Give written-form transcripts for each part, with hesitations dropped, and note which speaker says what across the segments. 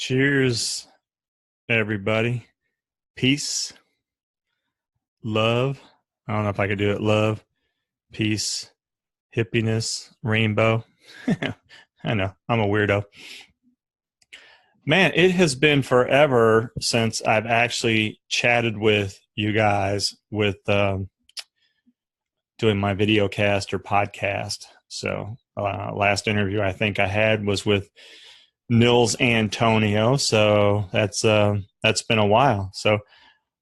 Speaker 1: Cheers, everybody. Peace, love. I don't know if I could do it. Love, peace, hippiness, rainbow. I know, I'm a weirdo. Man, it has been forever since I've actually chatted with you guys with doing my video cast or podcast. So, last interview I think I had was with Nils Antonio. So that's been a while. So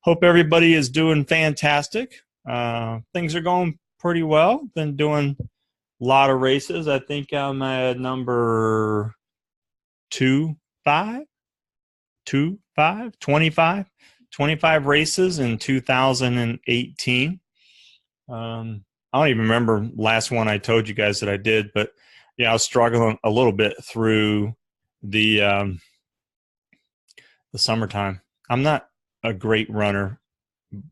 Speaker 1: hope everybody is doing fantastic. Things are going pretty well. Been doing a lot of races. I think I'm at number 25 races in 2018. I don't even remember last one I told you guys that I did, but yeah, I was struggling a little bit through the summertime. I'm not a great runner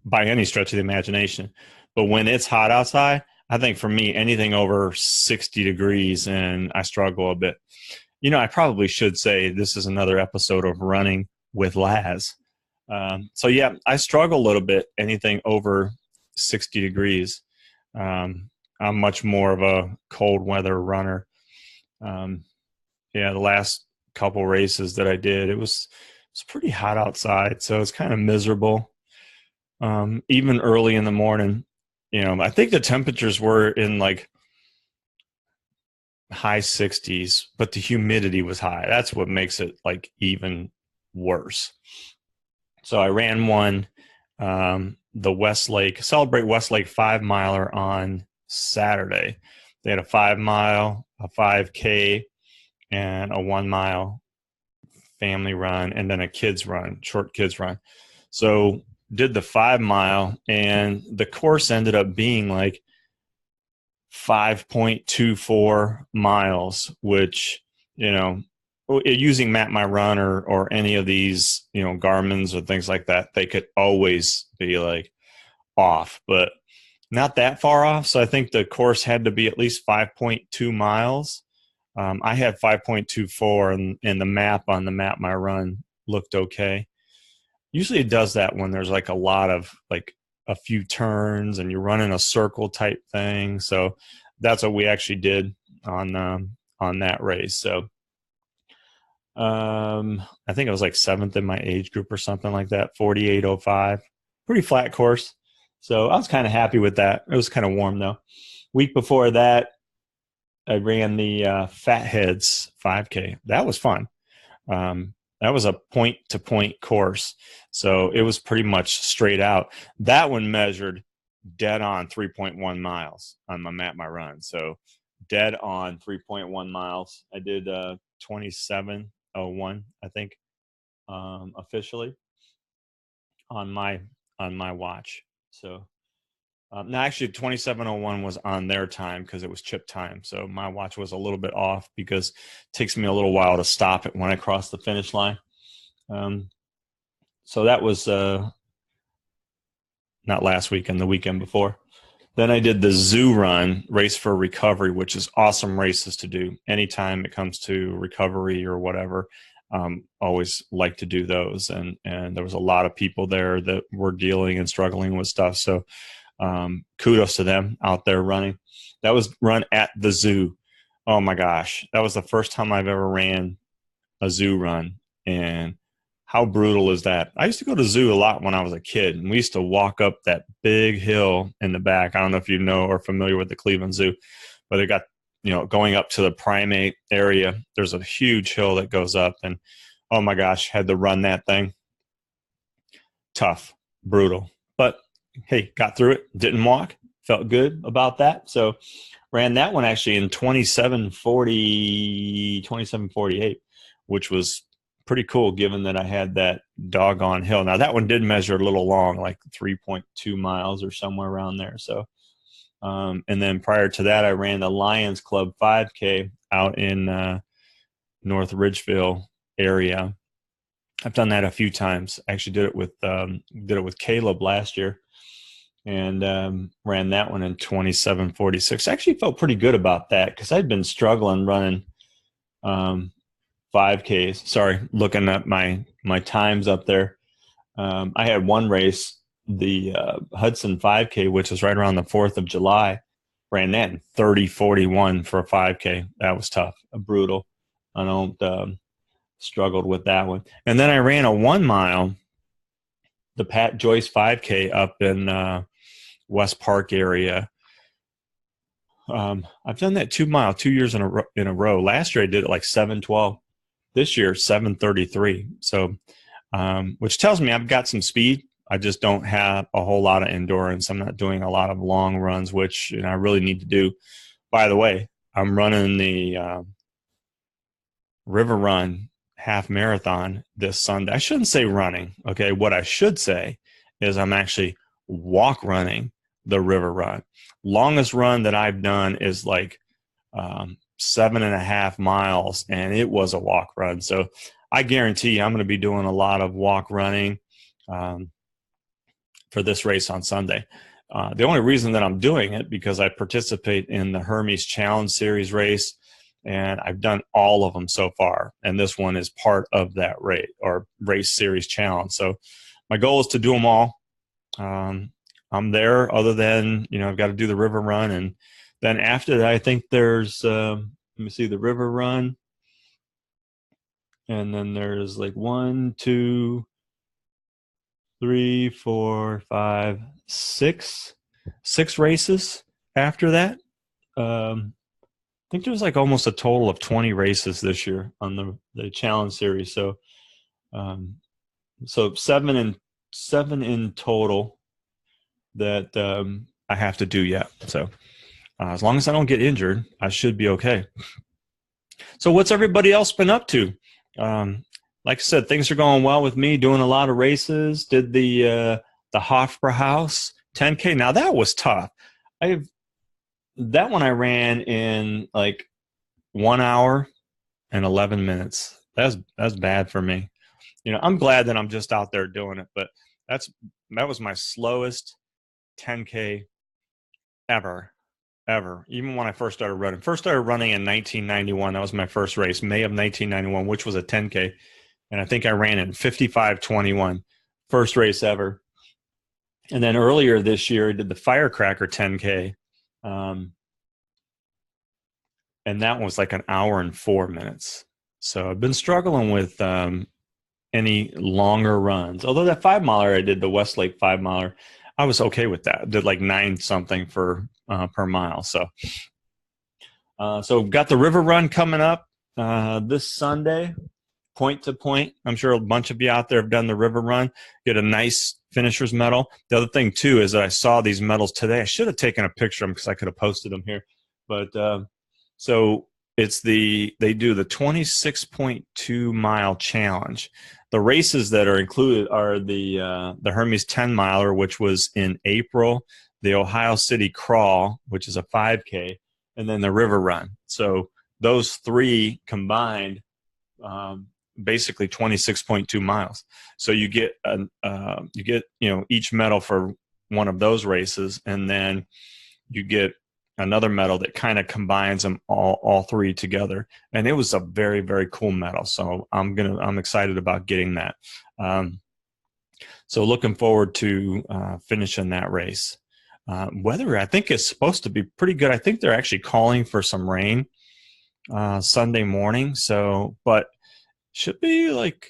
Speaker 1: by any stretch of the imagination, but when it's hot outside, I think for me, anything over 60 degrees and I struggle a bit. You know, I probably should say this is another episode of Running with Laz. So yeah, I struggle a little bit, anything over 60 degrees. I'm much more of a cold weather runner. Yeah, the last couple races that I did, it's pretty hot outside, so it's kind of miserable. Even early in the morning, I think the temperatures were in like high 60s, but the humidity was high. That's what makes it like even worse. So I ran one, the Westlake, Celebrate Westlake 5-miler on Saturday. They had a 5-mile, a 5K, and a 1-mile family run, and then a kids run, short kids run. So did the 5-mile, and the course ended up being like 5.24 miles, which, using Map My Run or any of these, Garmin's or things like that, they could always be like off, but not that far off. So I think the course had to be at least 5.2 miles. I had 5.24, and the map on the Map My Run looked okay. Usually it does that when there's like a lot of like a few turns and you're running a circle type thing. So that's what we actually did on that race. So I think I was like seventh in my age group or something like that, 48.05. Pretty flat course. So I was kind of happy with that. It was kind of warm though. Week before that, I ran the Fatheads 5K. That was fun. That was a point-to-point course, so it was pretty much straight out. That one measured dead on 3.1 miles on my Map My Run. So dead on 3.1 miles. I did 27:01, I think, officially on my watch. So. No, actually, 27:01 was on their time because it was chip time. So my watch was a little bit off because it takes me a little while to stop it when I cross the finish line. So that was not last weekend, the weekend before. Then I did the Zoo Run, Race for Recovery, which is awesome races to do anytime it comes to recovery or whatever. Always like to do those. And there was a lot of people there that were dealing and struggling with stuff. So kudos to them out there running. That was run at the zoo. Oh my gosh. That was the first time I've ever ran a zoo run. And how brutal is that? I used to go to zoo a lot when I was a kid, and we used to walk up that big hill in the back. I don't know if you know or familiar with the Cleveland Zoo, but it got, going up to the primate area. There's a huge hill that goes up, and oh my gosh, had to run that thing. Tough, brutal, but hey, got through it, didn't walk, felt good about that. So ran that one actually in 27:48, which was pretty cool given that I had that doggone hill. Now that one did measure a little long, like 3.2 miles or somewhere around there. So, and then prior to that, I ran the Lions Club 5K out in North Ridgeville area. I've done that a few times. I actually did it with Caleb last year. And ran that one in 27:46. I actually felt pretty good about that because I'd been struggling running 5Ks. Sorry, looking at my times up there. I had one race, the Hudson 5K, which is right around the 4th of July. Ran that in 30:41 for a 5K. That was tough, brutal. I don't struggled with that one. And then I ran a 1 mile, the Pat Joyce 5K up in West Park area. I've done that 2 mile 2 years in a row. Last year I did it like 7:12. This year 7:33. So, which tells me I've got some speed. I just don't have a whole lot of endurance. I'm not doing a lot of long runs, which I really need to do. By the way, I'm running the River Run half marathon this Sunday. I shouldn't say running. Okay. What I should say is I'm actually walk running the River Run. Longest run that I've done is like 7.5 miles, and it was a walk run. So I guarantee I'm going to be doing a lot of walk running for this race on Sunday. The only reason that I'm doing it because I participate in the Hermes Challenge Series race, and I've done all of them so far. And this one is part of that race or race series challenge. So my goal is to do them all. I'm there other than, I've got to do the River Run. And then after that, I think there's, let me see, the River Run. And then there's like 1, 2, 3, 4, 5, 6 races after that. I think there's like almost a total of 20 races this year on the challenge series. So, so seven in total that I have to do yet. So as long as I don't get injured, I should be okay. So what's everybody else been up to? Like I said, things are going well with me, doing a lot of races. Did the Hofbrauhaus 10K. Now that was tough. That one I ran in like 1 hour and 11 minutes. That's bad for me. I'm glad that I'm just out there doing it, but that was my slowest 10K ever. Even when I first started running. First started running in 1991. That was my first race, May of 1991, which was a 10K. And I think I ran in 55:21. First race ever. And then earlier this year, I did the Firecracker 10K. And that was like 1 hour and 4 minutes. So I've been struggling with any longer runs. Although that 5 miler I did, the Westlake 5 miler, I was okay with that. I did like 9 something per mile. So got the River Run coming up this Sunday, point to point. I'm sure a bunch of you out there have done the River Run, get a nice finisher's medal. The other thing too is that I saw these medals today. I should have taken a picture of them because I could have posted them here. But so they do the 26.2 mile challenge. The races that are included are the Hermes 10 miler, which was in April, the Ohio City Crawl, which is a 5K, and then the River Run. So those three combined, basically 26.2 miles. So you get each medal for one of those races, and then you get another medal that kind of combines them all three together. And it was a very, very cool medal. So I'm excited about getting that. So looking forward to finishing that race. Weather, I think, is supposed to be pretty good. I think they're actually calling for some rain Sunday morning. So, but should be like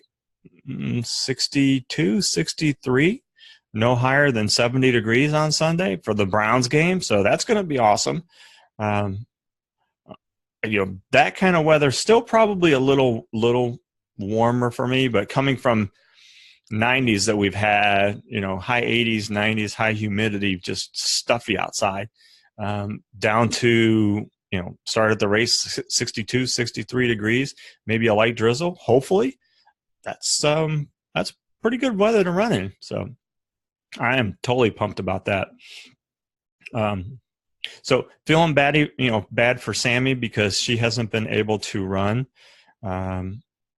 Speaker 1: 62, 63. No higher than 70 degrees on Sunday for the Browns game. So that's going to be awesome. That kind of weather, still probably a little warmer for me, but coming from 90s that we've had, high 80s, 90s, high humidity, just stuffy outside, down to, started the race 62, 63 degrees, maybe a light drizzle. Hopefully that's pretty good weather to run in. So I am totally pumped about that. So feeling bad for Sammy because she hasn't been able to run.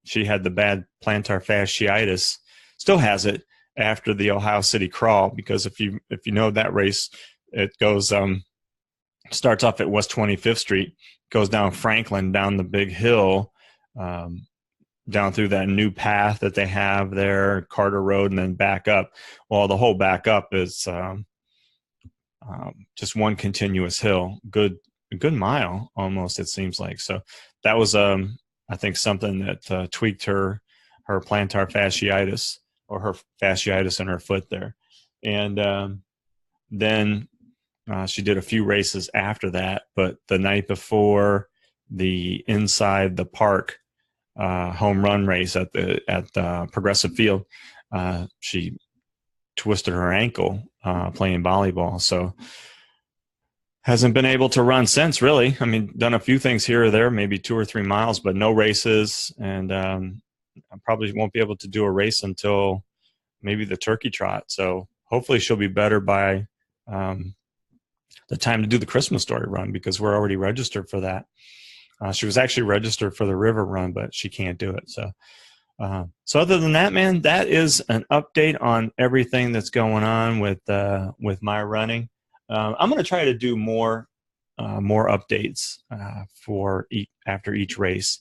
Speaker 1: She had the bad plantar fasciitis, still has it after the Ohio City Crawl, because if you know that race, it goes starts off at West 25th Street, goes down Franklin, down the big hill, down through that new path that they have there, Carter Road, and then back up. Well, the whole back up is just one continuous hill, a good mile almost, it seems like. So that was, I think, something that tweaked her plantar fasciitis, or her fasciitis in her foot there. And then she did a few races after that, but the night before the inside the park home run race at the Progressive Field, she twisted her ankle playing volleyball. So hasn't been able to run since, really. I mean, done a few things here or there, maybe 2 or 3 miles, but no races. And I probably won't be able to do a race until maybe the Turkey Trot. So hopefully she'll be better by the time to do the Christmas Story run, because we're already registered for that. She was actually registered for the River Run, but she can't do it. So other than that, man, that is an update on everything that's going on with my running. I'm going to try to do more updates after each race.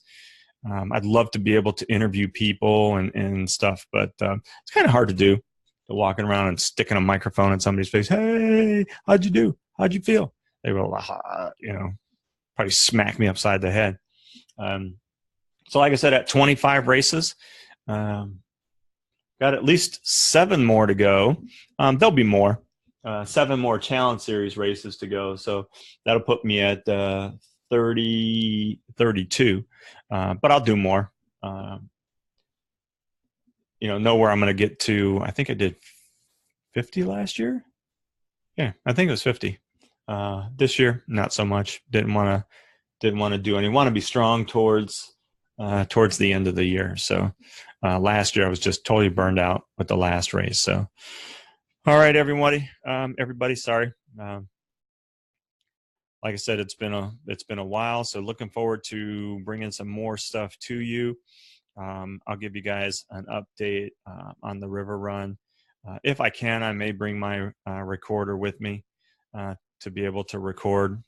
Speaker 1: I'd love to be able to interview people and stuff, but it's kind of hard to do. Walking around and sticking a microphone in somebody's face. Hey, how'd you do? How'd you feel? They will, probably smack me upside the head. So like I said, at 25 races, got at least 7 more to go. There'll be more, 7 more Challenge Series races to go. So that'll put me at 32, but I'll do more. Know where I'm going to get to. I think I did 50 last year. Yeah, I think it was 50. This year, not so much. Didn't want to do any. Want to be strong towards the end of the year. So last year I was just totally burned out with the last race. So all right, everybody. Sorry. Like I said, it's been a while. So looking forward to bringing some more stuff to you. I'll give you guys an update on the River Run. If I can, I may bring my recorder with me to be able to record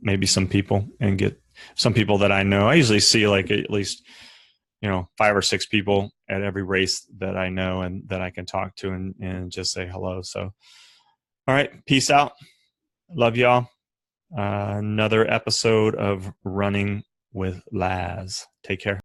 Speaker 1: maybe some people and get some people that I know. I usually see like at least 5 or 6 people at every race that I know and that I can talk to and just say hello. So, all right, peace out. Love y'all. Another episode of Running with Laz. Take care.